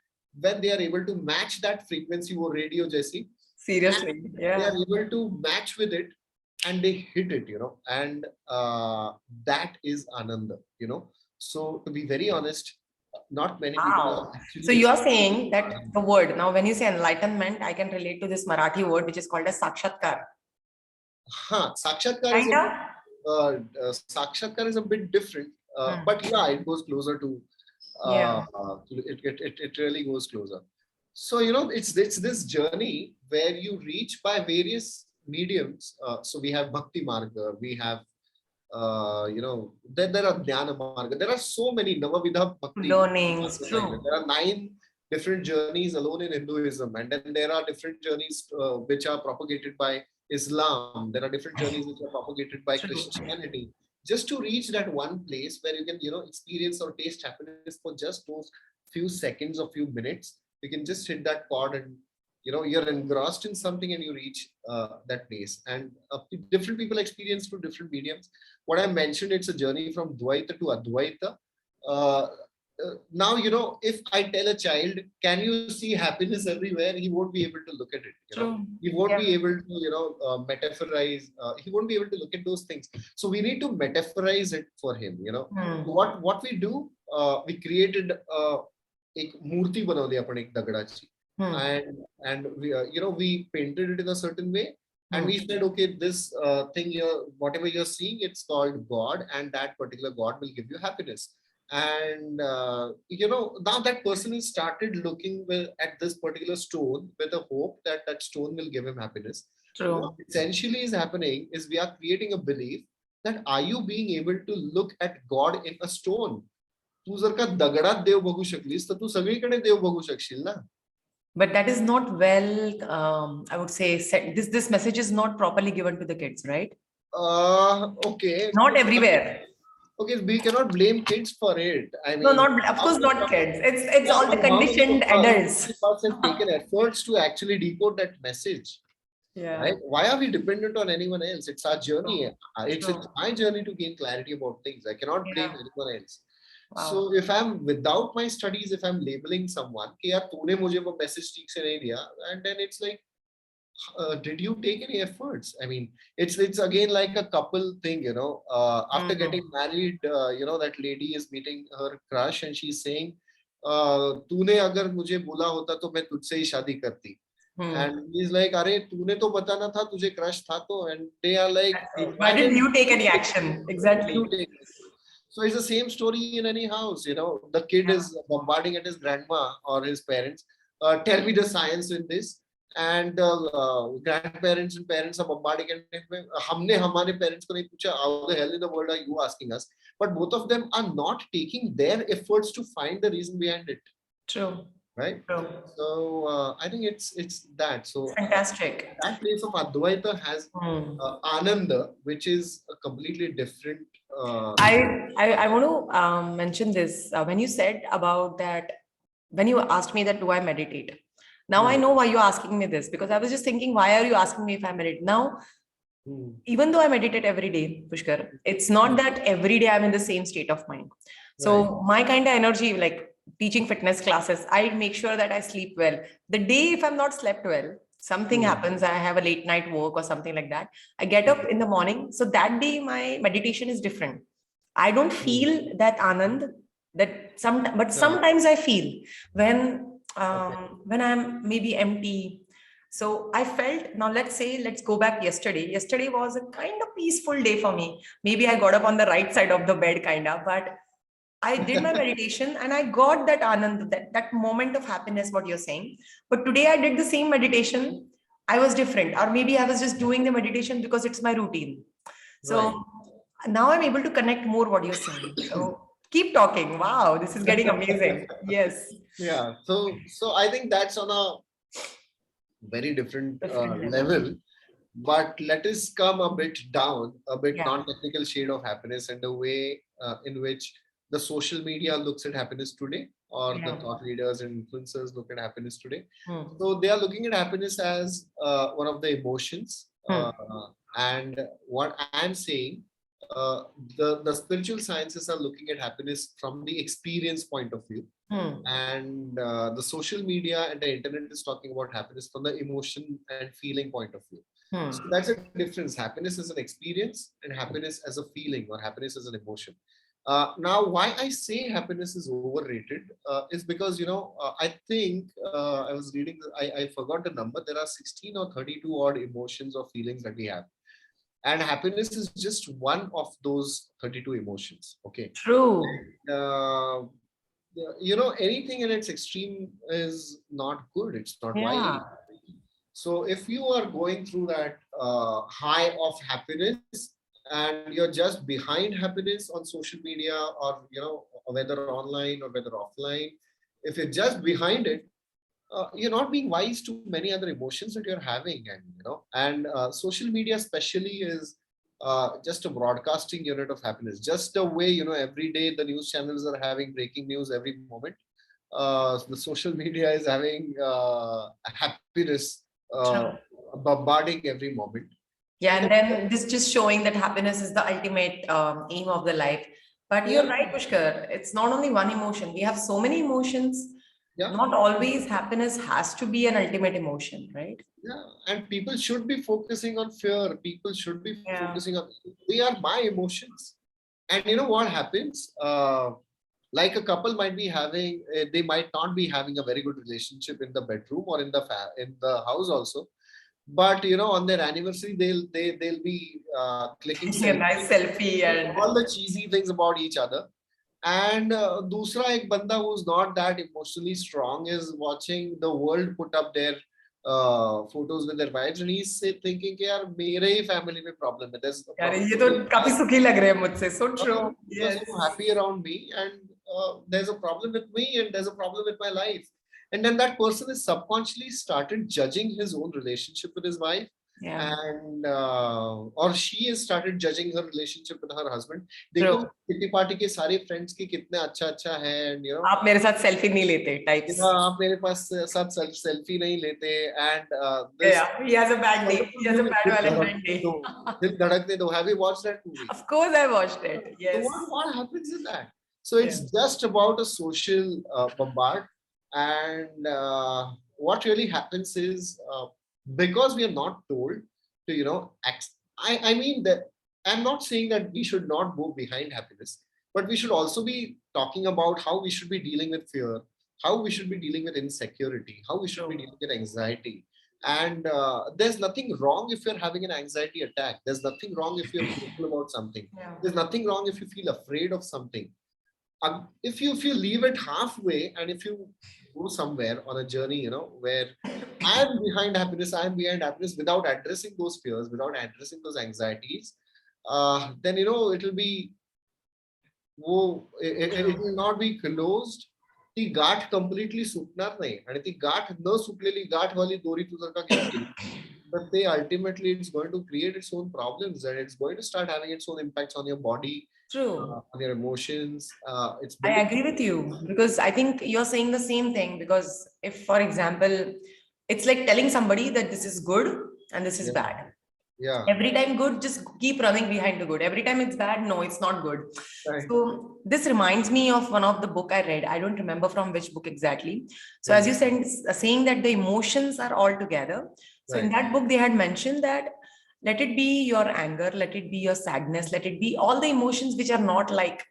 when they are able to match that frequency or radio, Jesse, and Seriously. they are Yeah. able to match with it, and they hit it, and that is ananda. So to be very honest, not many people Wow. are So actually you are experiencing saying that ananda. the word, now when you say enlightenment, I can relate to this Marathi word, which is called as sakshatkar. Sakshatkar is a bit, Kinda? Sakshatkar is a bit different, Hmm. but yeah, it goes closer to Yeah. it really goes closer. So it's this journey where you reach by various mediums. So we have Bhakti Marga, we have there are Dhyana Marga. There are so many Navavidha Bhakti. Learnings, true. There are 9 different journeys alone in Hinduism, and then there are different journeys which are propagated by Islam. There are different journeys which are propagated by True. Christianity. Just to reach that one place where you can experience or taste happiness for just those few seconds or few minutes, you can just hit that chord, and you're engrossed in something, and you reach that place. And different people experience through different mediums. What I mentioned, it's a journey from Dvaita to Advaita. Uh, Now, if I tell a child, can you see happiness everywhere? He won't be able to look at it. True. He won't Yeah. be able to, metaphorize. He won't be able to look at those things. So we need to metaphorize it for him. Hmm. What we do, we created एक मूर्ति बनवली आपण एक दगडाची, Hmm. and we painted it in a certain way, and Hmm. we said, okay, this thing whatever you're seeing, it's called God, and that particular God will give you happiness. And now that person has started looking at this particular stone with a hope that that stone will give him happiness. True. What essentially is happening is we are creating a belief that, are you being able to look at God in a stone? तू जर का दगडात देव बघू शकलीस तर तू सगळीकडे देव बघू शकशील ना. But that is not well, I would say, this message is not properly given to the kids, right? Okay. Not everywhere. Okay, we cannot blame kids for it. I No, mean, not, of how course, many not of kids. It's yeah, all the but how conditioned adults. many of us have taken efforts to actually decode that message, Yeah. right? Why are we dependent on anyone else? It's our journey. It's True. my journey to gain clarity about things. I cannot blame Yeah. anyone else. Wow. So if I'm without my studies, if I'm labeling someone कि यार तूने मुझे वो message ठीक से नहीं दिया, and then it's like, did you take any efforts? I mean, it's again like a couple thing. After getting married, that lady is meeting her crush, and she's saying, तूने अगर मुझे बोला होता तो मैं तुझसे ही शादी करती. And he's like, अरे तूने तो बताना था तुझे crush था तो. And they are like, Why why didn't didn't you take any you action? you Exactly. take it? So it's the same story in any house. The kid Yeah. is bombarding at his grandma or his parents. Tell me the science in this. And grandparents and parents are bombarding at him. हमने हमारे parents को नहीं पूछा, how the hell in the world are you asking us? But both of them are not taking their efforts to find the reason behind it. True. Right. True. So I think it's that. So Fantastic. that place of Advaita has Ananda, which is a completely different. I want to mention this when you said about that, when you asked me that, do I meditate? Now I know why you're asking me this, because I was just thinking, why are you asking me if I meditate? Now, even though I meditate every day, Pushkar, it's not that every day I'm in the same state of mind. So my kind of energy, like teaching fitness classes, I make sure that I sleep well. The day if I'm not slept well, something happens, I have a late night work or something like that, I get up in the morning. So that day my meditation is different. I don't feel that Anand That but Yeah. sometimes I feel when Okay. when I'm maybe empty. So I felt, now let's go back yesterday. Yesterday was a kind of peaceful day for me. Maybe I got up on the right side of the bed, kind of, but I did my meditation and I got that anand, that moment of happiness, what you're saying. But today I did the same meditation. I was different, or maybe I was just doing the meditation because it's my routine. Right. So now I'm able to connect more what you're saying. So keep talking. Wow, this is getting amazing. Yes. Yeah. So I think that's on a very different Different level. level. But let us come a bit down, a bit Yeah. non-technical shade of happiness and the way in which the social media looks at happiness today, or the Yeah. thought leaders and influencers look at happiness today. Hmm. So they are looking at happiness as one of the emotions. Hmm. And what I'm saying, the spiritual sciences are looking at happiness from the experience point of view, Hmm. and the social media and the internet is talking about happiness from the emotion and feeling point of view. So Hmm. that's a difference. Happiness is an experience, and happiness as a feeling, or happiness as an emotion. Now, why I say happiness is overrated is because, I think I was reading, I forgot the number. There are 16 or 32 odd emotions or feelings that we have, and happiness is just one of those 32 emotions. Okay. True. Uh, Anything in its extreme is not good. It's not wise. Yeah. So if you are going through that high of happiness and you're just behind happiness on social media, or whether online or whether offline, if you're just behind it, you're not being wise to many other emotions that you're having. And social media especially is just a broadcasting unit of happiness. Just the way, every day the news channels are having breaking news every moment, the social media is having happiness True. bombarding every moment. Yeah, And and then this just showing that happiness is the ultimate aim of the life. But yeah, you're right, Pushkar. It's not only one emotion. We have so many emotions. yeah, Not always happiness has to be an ultimate emotion, right? yeah. And people should be focusing on fear. People should be Yeah. focusing on, they are my emotions. And you know what happens? Like a couple might be having, they might not be having a very good relationship in the bedroom or in in the house also. But on their anniversary, they'll be clicking Taking a selfies, nice selfie and all the cheesy things about each other. And दूसरा एक बंदा who's not that emotionally strong is watching the world put up their photos with their wives, and he's thinking कि यार मेरे ही family में problem है. There's a यार problem ये तो with काफी सुखी लग रहे हैं मुझसे. So true. you're Yes. so happy around me, and there's a problem with me, and there's a problem with my life. And then that person is subconsciously started judging his own relationship with his wife, Yeah. and or she has started judging her relationship with her husband. देखो True. Kitty party के सारे friends के कितने अच्छा है, and आप मेरे साथ सेल्फी नहीं लेते टाइप्स. आप मेरे पास साथ सेल्फी नहीं लेते, and this Yeah, he has a bad day. He wonderful has a movie bad दिल Valentine धड़कने दो, day. दिल धड़कने दो. Have you watched that movie? Of course, I watched it. So Yes. what happens in that? So Yeah. it's just about a social bombard, and what really happens is because we are not told to, act. I mean that I'm not saying that we should not go behind happiness, but we should also be talking about how we should be dealing with fear, how we should be dealing with insecurity, how we should be True. dealing with anxiety. And there's nothing wrong if you're having an anxiety attack. There's nothing wrong if you're fearful about something. Yeah. There's nothing wrong if you feel afraid of something. If you leave it halfway, and if you go somewhere on a journey, where I'm behind happiness without addressing those fears, without addressing those anxieties, then it'll be, it will not be closed. ती गाठ completely सुटणार नाही, आणि ती गाठ न सुटलेली गाठवाली दोरी तू जर का घेतली, but they ultimately it's going to create its own problems, and it's going to start having its own impacts on your body, True. on your emotions. I agree with you, because I think you're saying the same thing. Because if, for example, it's like telling somebody that this is good and this is bad. Yeah. Every time good, just keep running behind the good. Every time it's bad, no, it's not good. Right. So this reminds me of one of the book I read. I don't remember from which book exactly. So as you said, saying that the emotions are all together. So in Right. that book, they had mentioned that let it be your anger, let it be your sadness, let it be all the emotions which are not like,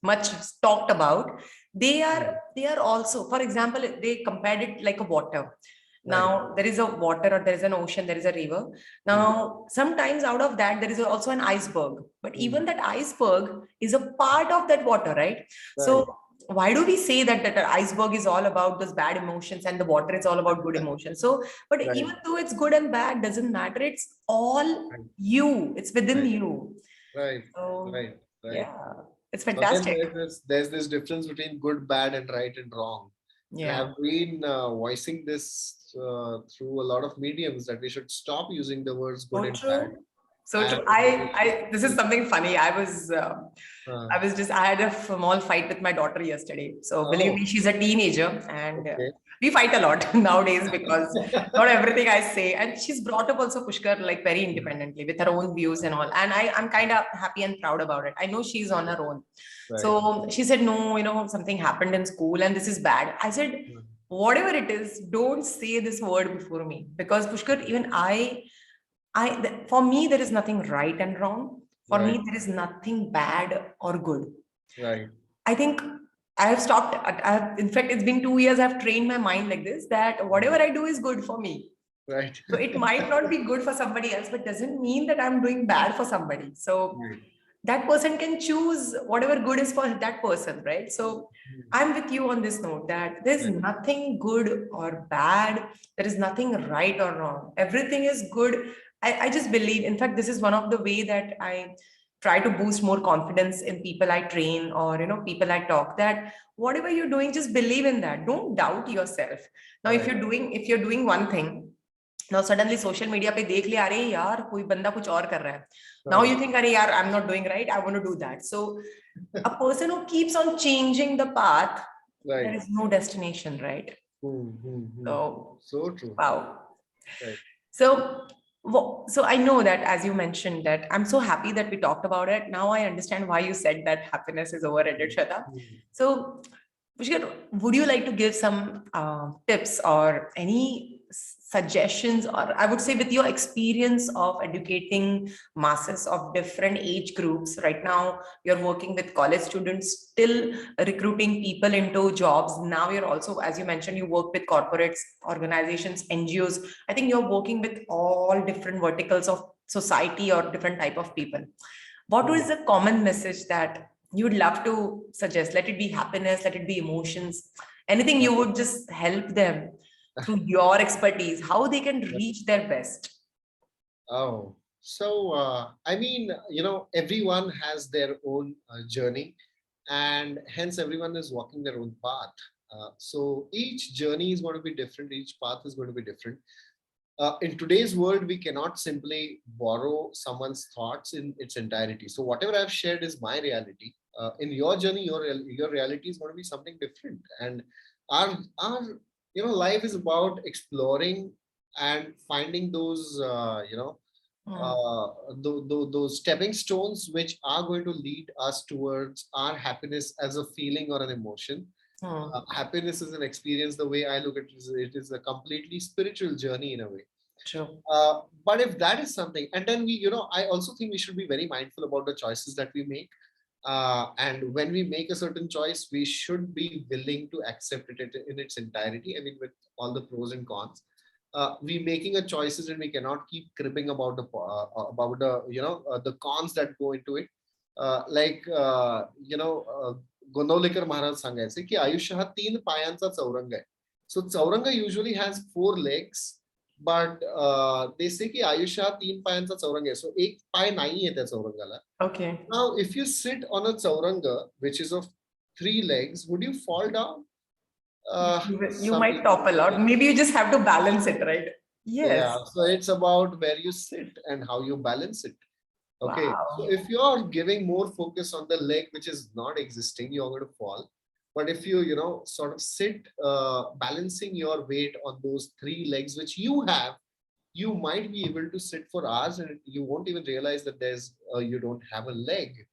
much talked about. They are also, for example, they compared it like a water. Right. Now there is a water, or there is an ocean, there is a river. Now sometimes out of that there is also an iceberg, but even that iceberg is a part of that water, right? So why do we say that an iceberg is all about those bad emotions and the water is all about good emotions? So, but Right. even though it's good and bad, doesn't matter. It's all Right. you. It's within Right. you. Right. So Right. Right. yeah, it's Again, fantastic. there's this difference between good, bad, and right and wrong. And Yeah. I've been voicing this through a lot of mediums that we should stop using the words good So and bad. true. So And true. This is something funny. uh, I had a small fight with my daughter yesterday. So believe oh, me, she's a teenager, and okay. we fight a lot nowadays because not everything I say. And she's brought up also Pushkar like very independently with her own views and all. And I'm kind of happy and proud about it. I know she's on her own. Right. So she said, no, something happened in school and this is bad. I said, whatever it is, don't say this word before me, because Pushkar, even for me, there is nothing right and wrong. For Right. me, there is nothing bad or good. Right. I think I have stopped. In fact, it's been 2 years. I've trained my mind like this, that whatever I do is good for me. Right. So it might not be good for somebody else, but doesn't mean that I'm doing bad for somebody. So Right. that person can choose whatever good is for that person, right? So I'm with you on this note that there's Right. nothing good or bad. There is nothing right or wrong. Everything is good. I just believe, in fact, this is one of the way that I try to boost more confidence in people I train, or people I talk, that whatever you're doing, just believe in that. Don't doubt yourself. Now, if Right. you're doing one thing, now suddenly social media पे देख लिया, अरे यार कोई बंदा कुछ और कर रहा है. Now you think, अरे यार, I'm not doing right, I want to do that. So a person who keeps on changing the path, there Right. is no destination, right? So So true. wow. Right. So so I know that, as you mentioned, that I'm so happy that we talked about it. Now I understand why you said that happiness is overrated, Shweta. So Pushkar, would you like to give some tips or any suggestions, or I would say with your experience of educating masses of different age groups? Right now, you're working with college students, still recruiting people into jobs. Now you're also, as you mentioned, you work with corporates, organizations, NGOs. I think you're working with all different verticals of society or different type of people. What is the common message that you would love to suggest? Let it be happiness, let it be emotions, anything you would just help them through your expertise, how they can reach their best. Oh, so I mean, everyone has their own journey, and hence everyone is walking their own path. So each journey is going to be different, each path is going to be different. In today's world, we cannot simply borrow someone's thoughts in its entirety. So whatever I've shared is my reality. In your journey, your reality is going to be something different, and our life is about exploring and finding those those stepping stones which are going to lead us towards our happiness as a feeling or an emotion. Happiness is an experience. The way I look at it is a completely spiritual journey in a way. True. But if that is something, and then I also think we should be very mindful about the choices that we make. And when we make a certain choice, we should be willing to accept it in its entirety. I mean, with all the pros and cons. We making a choices, and we cannot keep cribbing about the cons that go into it. Like Gondavalekar Maharaj सांगायचे की आयुष्य हा 3 पायांचा चौरंग आहे. So chauranga usually has 4 legs, but they say की आयुष्य हा 3 पायांचा चौरंग आहे. So एक पाय नाहीये त्या चौरंगाला. Okay. Now, if you sit on a chauranga, which is of 3 legs, would you fall down? You Some might people topple say out. yes. Maybe you just have to balance it, right? Yeah, Yes. so it's about where you sit and how you balance it. Okay, so Wow. if you're giving more focus on the leg which is not existing, you're going to fall. But if you, sort of sit, balancing your weight on those 3 legs which you have, you might be able to sit for hours, and you won't even realize that you don't have a leg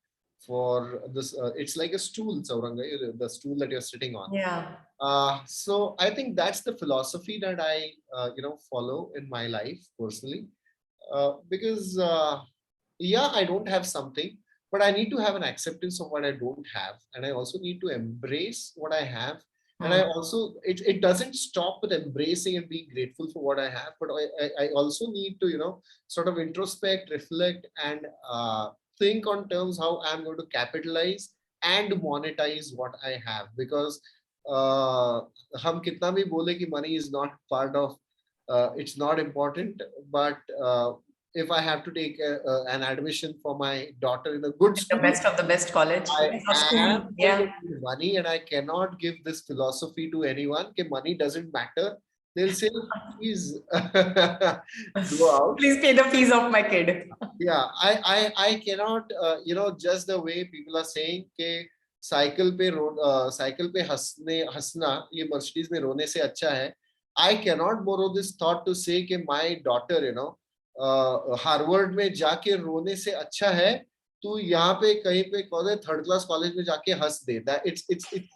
for this. It's like a stool, Sauranga, the stool that you're sitting on. Yeah. So I think that's the philosophy that I follow in my life personally. Because yeah, I don't have something, but I need to have an acceptance of what I don't have, and I also need to embrace what I have. And I also, it doesn't stop with embracing and being grateful for what I have, but I also need to, sort of introspect, reflect, and think on terms how I'm going to capitalize and monetize what I have. Because हम कितना भी बोले कि money is not part of, it's not important, but if I have to take an admission for my daughter in a good The school, best of the best college. I Yes, or school. am going to Yeah. need money, and I cannot give this philosophy to anyone. That money doesn't matter. They'll say, please go out. Please pay the fees of my kid. Yeah, I cannot, just the way people are saying कि cycle पे हंसना ये Mercedes में रोने से अच्छा है. I cannot borrow this thought to say कि my daughter, हार्वर्ड में जाके रोने से अच्छा है तू यहाँ पे कहीं पे थर्ड क्लास कॉलेज में जाके हंस दे. That it's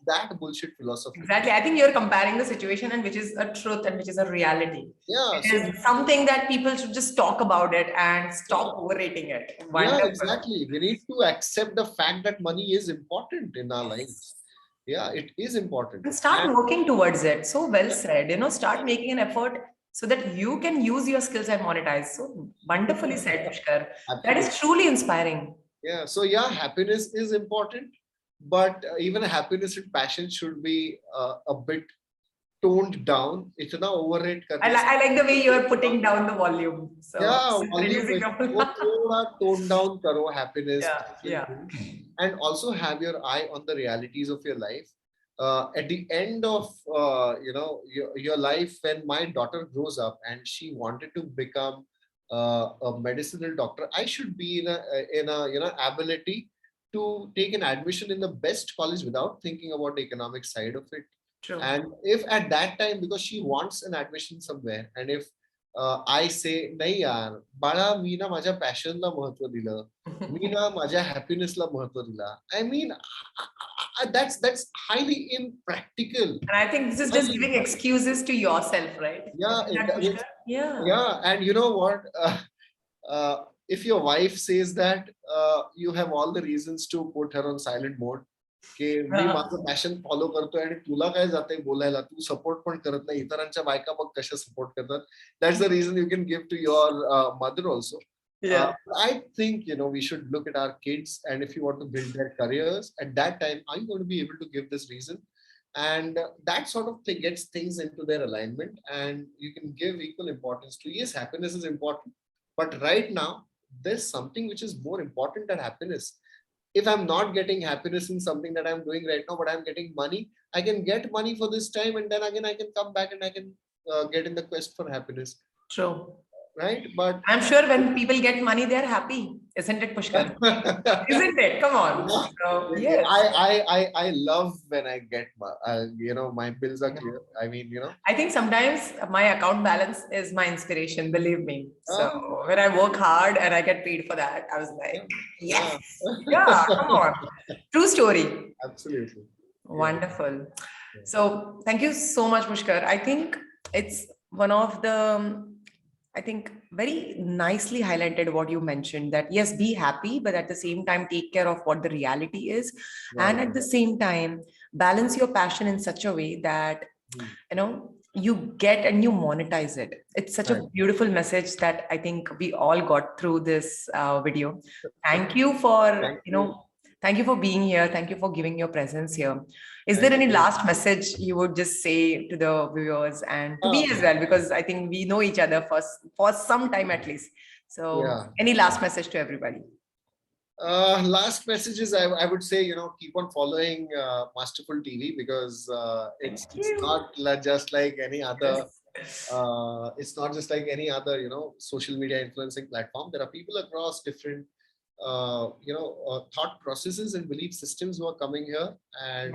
that bullshit philosophy. Exactly. I think you're comparing the situation and which is a truth and which is a reality. Yeah, It is something that people should just talk about it and stop overrating it. yeah, Wonderful. exactly. We need to accept the fact that money is important in our lives. Yeah, it is important. And start working towards it. So well said. Start making an effort so that you can use your skills and monetize. So wonderfully said, Pushkar. That is truly inspiring. Yeah. So yeah, happiness is important, but even happiness and passion should be a bit toned down. It's not overrate. I like the way you're putting down the volume. So Yeah, volume reducing thoda tone down karo happiness. Yeah. And also have your eye on the realities of your life. At the end of your life, when my daughter grows up and she wanted to become a medicinal doctor, I should be in a ability to take an admission in the best college without thinking about the economic side of it. True. And if at that time, because she wants an admission somewhere, and if I say, नाही यार, बाळा मी ना माझ्या पॅशनला महत्व दिलं, मी ना माझ्या हॅपीनेसला महत्व दिला. I mean, that's highly impractical. And I think this is just giving excuses to yourself, right? Yeah, Yeah. yeah. And you know what? If your wife says that, you have all the reasons to put her on silent mode. की मी माझं passion follow करतोय आणि तुला काय जातंय बोलायला, तू support पण करत नाही, इतरांच्या बायका बघ कशा सपोर्ट करतात. That's the reason you can give to your mother also. Yeah. I think we should look at our kids, and if you want to build their careers at that time, are you going to be able to give this reason? And that sort of thing gets things into their alignment, and you can give equal importance to, yes, happiness is important, but right now there's something which is more important than happiness. If I'm not getting happiness in something that I'm doing right now, but I'm getting money, I can get money for this time, and then again I can come back and I can get in the quest for happiness. True. Right? But I'm sure when people get money, they're happy, isn't it, Pushkar? Isn't it? Come on. So, yes. I love when I get my bills are clear. I mean, I think sometimes my account balance is my inspiration, believe me. So when I work hard and I get paid for that, I was like, yes, yeah, come on. True story. Absolutely. Wonderful. So thank you so much, Pushkar. I think it's one of the, very nicely highlighted what you mentioned, that yes, be happy, but at the same time, take care of what the reality is. Right. And at the same time, balance your passion in such a way that, you get and you monetize it. It's such a beautiful message that I think we all got through this video. Thank you for, thank you for being here. Thank you for giving your presence here. Is there any last message you would just say to the viewers and to me as well? Because I think we know each other for some time at least. So any last message to everybody? Last message is I would say, keep on following Masterful TV, because it's not just like any other. It's not just like any other, social media influencing platform. There are people across different thought processes and belief systems who are coming here, and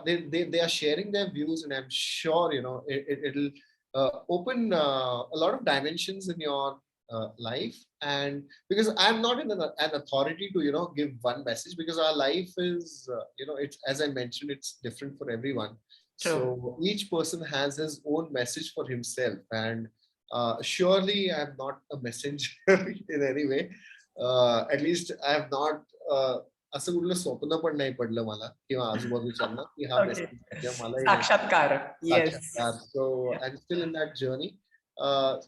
they are sharing their views, and I'm sure it'll open a lot of dimensions in your life. And because I'm not in an authority to give one message, because our life is it's, as I mentioned, it's different for everyone. True. So each person has his own message for himself, and Surely I'm not a messenger in any way. At least I have not असं कुठलं स्वप्न पण नाही पडलं मला किंवा आजूबाजूच्यांना की हा Okay. मेसेज किंवा मलाही नाही Sakshatkar. Yes. साक्षात्कार. So Yeah. I'm still in that journey.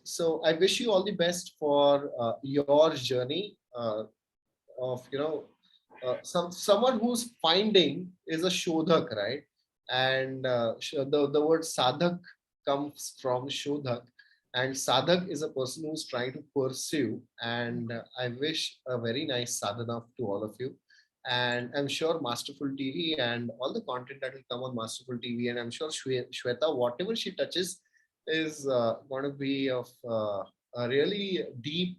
So I wish you all the best for your journey of someone who's finding is a shodhak, right? And the word sadhak comes from shodhak, and sadhak is a person who's trying to pursue. And I wish a very nice sadhana to all of you. And I'm sure Masterful TV and all the content that will come on Masterful TV, and I'm sure Shweta, whatever she touches, is going to be of a really deep,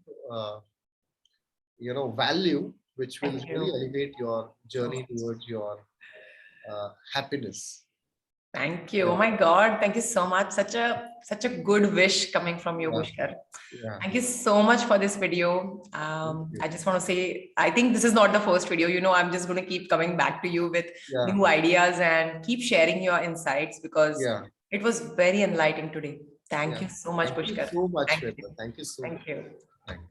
value, which will Thank really you. elevate your journey towards your happiness. Thank you. Oh Yeah. my God. Thank you so much. Such a good wish coming from you, Yeah. Pushkar. Yeah. Thank you so much for this video. Thank you. I just want to say, I think this is not the first video. I'm just going to keep coming back to you with Yeah. new ideas and keep sharing your insights because Yeah. it was very enlightening today. Thank Yeah. you so much, Thank you Pushkar. so much, Thank you. Shweta. Thank you so much. Thank you. Thank you.